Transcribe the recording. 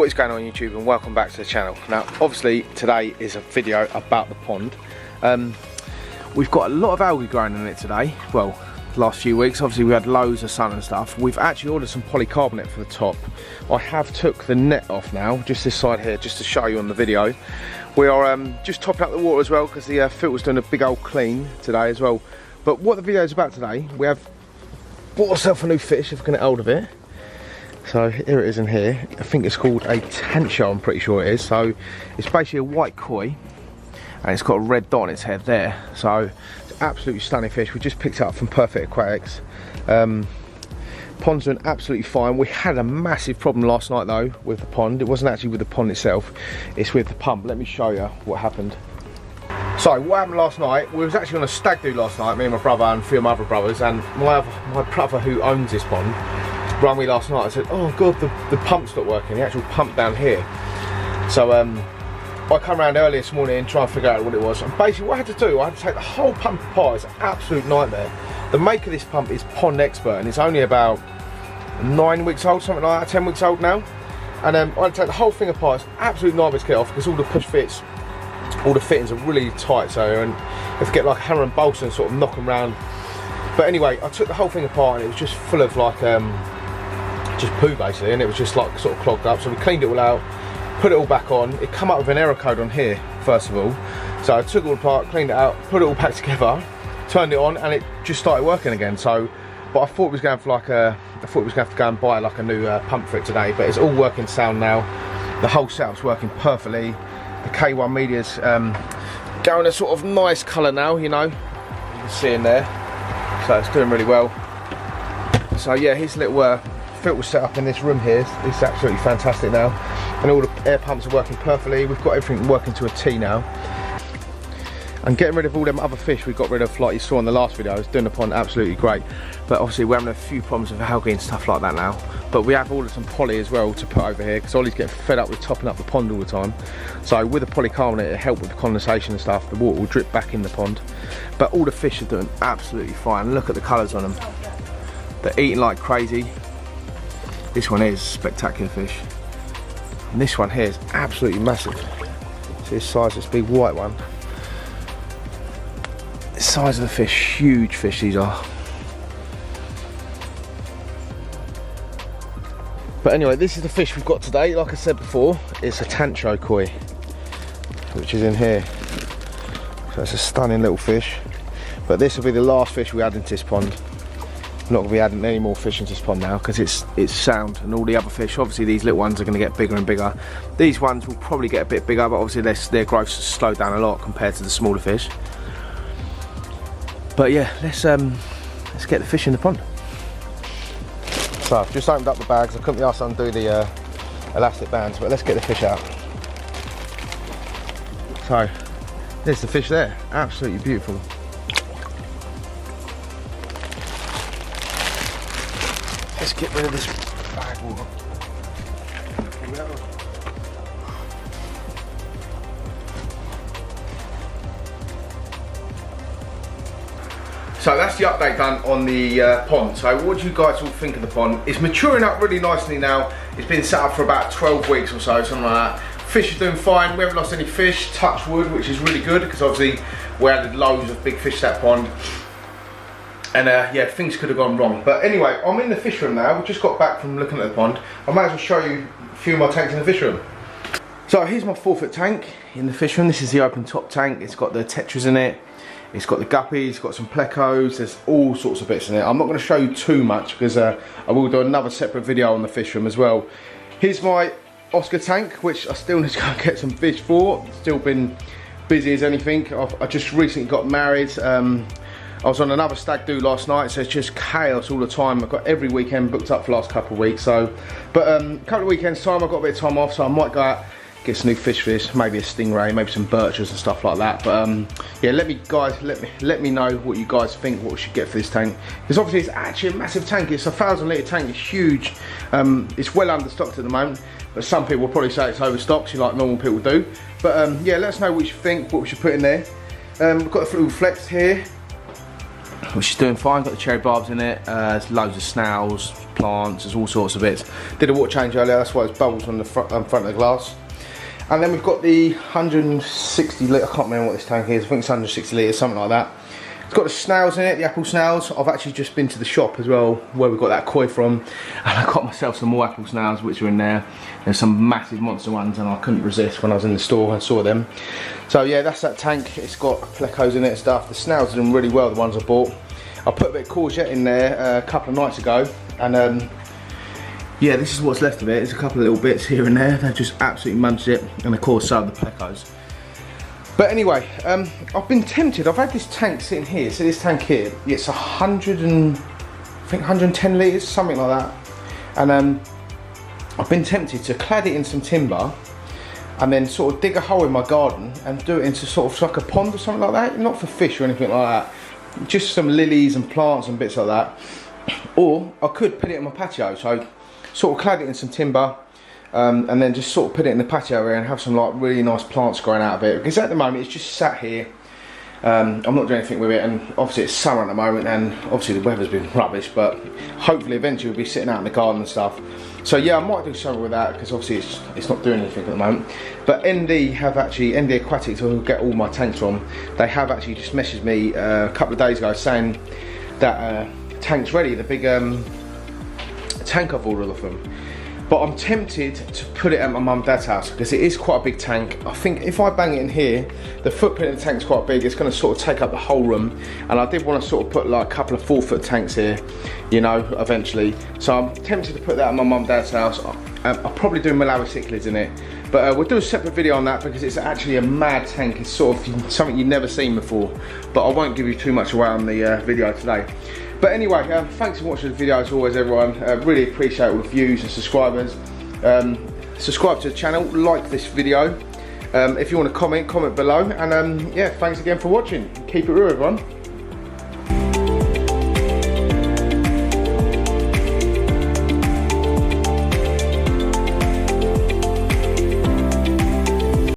What is going on YouTube, and welcome back to the channel. Now obviously today is a video about the pond. We've got a lot of algae growing in it today. Well, last few weeks obviously we had loads of sun and stuff. We've actually ordered some polycarbonate for the top. I have took the net off now, just this side here, just to show you on the video. We are just topping up the water as well because the filter's doing a big old clean today as well. But what the video is about today, we have bought ourselves a new fish if we can get hold of it. So here it is in here. I think it's called a tancho, I'm pretty sure it is. So it's basically a white koi and it's got a red dot on its head there. So it's absolutely stunning fish. We just picked it up from Perfect Aquatics. Pond's doing absolutely fine. We had a massive problem last night though with the pond. It wasn't actually with the pond itself, it's with the pump. Let me show you what happened. So what happened last night, we was actually on a stag do last night, me and my brother and a few of my other brothers, and my brother who owns this pond rang me last night and said, oh god, the pump's not working, the actual pump down here. So I come around early this morning and try and figure out what it was, and basically what I had to do, I had to take the whole pump apart. It's an absolute nightmare. The maker of this pump is Pond Expert and it's only about 9 weeks old, something like that, 10 weeks old now. And I had to take the whole thing apart. It's an absolute nightmare to get off because all the push fits, all the fittings are really tight, so and you have to get like a hammer and bolts and sort of knock them round. But anyway, I took the whole thing apart and it was just full of like just poo basically, and it was just like sort of clogged up. So we cleaned it all out, put it all back on. It come up with an error code on here first of all. So I took it all apart, cleaned it out, put it all back together, turned it on, and it just started working again. So, but I thought it was going for like I thought it was going to have to go and buy like a new pump for it today. But it's all working sound now. The whole setup's working perfectly. The K1 media's going a sort of nice colour now, you know. You can see in there. So it's doing really well. So yeah, here's a little filter set up in this room here. It's absolutely fantastic now, and all the air pumps are working perfectly. We've got everything working to a T now, and getting rid of all them other fish we got rid of, like you saw in the last video. It's doing the pond absolutely great, but obviously we're having a few problems with algae and stuff like that now. But we have ordered some poly as well to put over here because Ollie's getting fed up with topping up the pond all the time. So with the polycarbonate, it'll help with the condensation and stuff. The water will drip back in the pond, but all the fish are doing absolutely fine. Look at the colours on them. They're eating like crazy. This one is spectacular fish, and this one here is absolutely massive. See the size of this big white one. The size of the fish, huge fish these are. But anyway, this is the fish we've got today. Like I said before, it's a tancho koi, which is in here. So it's a stunning little fish. But this will be the last fish we add into this pond. I'm not going to be adding any more fish into this pond now because it's sound, and all the other fish, obviously these little ones are going to get bigger and bigger. These ones will probably get a bit bigger, but obviously their growth's slowed down a lot compared to the smaller fish. But yeah, let's get the fish in the pond. So I've just opened up the bags. I couldn't be asked to undo the elastic bands, but let's get the fish out. So there's the fish there, absolutely beautiful. Let's get rid of this bag water. So that's the update done on the pond. So what do you guys all think of the pond? It's maturing up really nicely now. It's been set up for about 12 weeks or so, something like that. Fish are doing fine. We haven't lost any fish, touch wood, which is really good because obviously we added loads of big fish to that pond. And yeah, things could have gone wrong. But anyway, I'm in the fish room now. We've just got back from looking at the pond. I might as well show you a few of my tanks in the fish room. So here's my 4-foot tank in the fish room. This is the open top tank. It's got the tetras in it. It's got the guppies, it's got some plecos, there's all sorts of bits in it. I'm not going to show you too much because I will do another separate video on the fish room as well. Here's my Oscar tank, which I still need to go and get some fish for. Still been busy as anything. I just recently got married. I was on another stag do last night, so it's just chaos all the time. I've got every weekend booked up for the last couple of weeks. So, but a couple of weekends time, I've got a bit of time off, so I might go out, get some new fish for this, maybe a stingray, maybe some birches and stuff like that. But yeah, let me know what you guys think, what we should get for this tank, because obviously it's actually a massive tank. It's a 1,000 litre tank. It's huge. It's well understocked at the moment, but some people will probably say it's overstocked, like normal people do. But yeah, let us know what you think, what we should put in there. We've got a little flex here. which is doing fine. Got the cherry barbs in it, there's loads of snails, plants, there's all sorts of bits. Did a water change earlier, that's why there's bubbles on the front of the glass. And then we've got the 160 litre, I can't remember what this tank is, I think it's 160 litres, something like that. It's got the snails in it, the apple snails. I've actually just been to the shop as well, where we got that koi from, and I got myself some more apple snails, which are in there. There's some massive monster ones, and I couldn't resist when I was in the store and saw them. So yeah, that's that tank. It's got plecos in it and stuff. The snails are doing really well, the ones I bought. I put a bit of courgette in there a couple of nights ago, and yeah, this is what's left of it. There's a couple of little bits here and there. They just absolutely munched it, and of course so have the plecos. But anyway, I've been tempted. I've had this tank sitting here. So this tank here, it's 110 litres, something like that. And I've been tempted to clad it in some timber and then sort of dig a hole in my garden and do it into sort of like a pond or something like that. Not for fish or anything like that. Just some lilies and plants and bits like that. Or I could put it in my patio. So sort of clad it in some timber. And then just sort of put it in the patio area and have some like really nice plants growing out of it, because at the moment it's just sat here. I'm not doing anything with it, and obviously it's summer at the moment and obviously the weather's been rubbish, but hopefully eventually we'll be sitting out in the garden and stuff. So yeah, I might do something with that, because obviously it's not doing anything at the moment. But ND Aquatics, who get all my tanks from, they have actually just messaged me a couple of days ago saying that tank's ready, the big tank I've ordered off them. But I'm tempted to put it at my mum and dad's house, because it is quite a big tank. I think if I bang it in here, the footprint of the tank's quite big. It's going to sort of take up the whole room. And I did want to sort of put like a couple of 4-foot tanks here, you know, eventually. So I'm tempted to put that at my mum and dad's house. I'll probably do Malawi cichlids in it. But we'll do a separate video on that, because it's actually a mad tank. It's sort of something you've never seen before. But I won't give you too much away on the video today. But anyway, thanks for watching the video as always, everyone. Really appreciate all the views and subscribers. Subscribe to the channel, like this video. If you want to comment below. And yeah, thanks again for watching. Keep it real, everyone.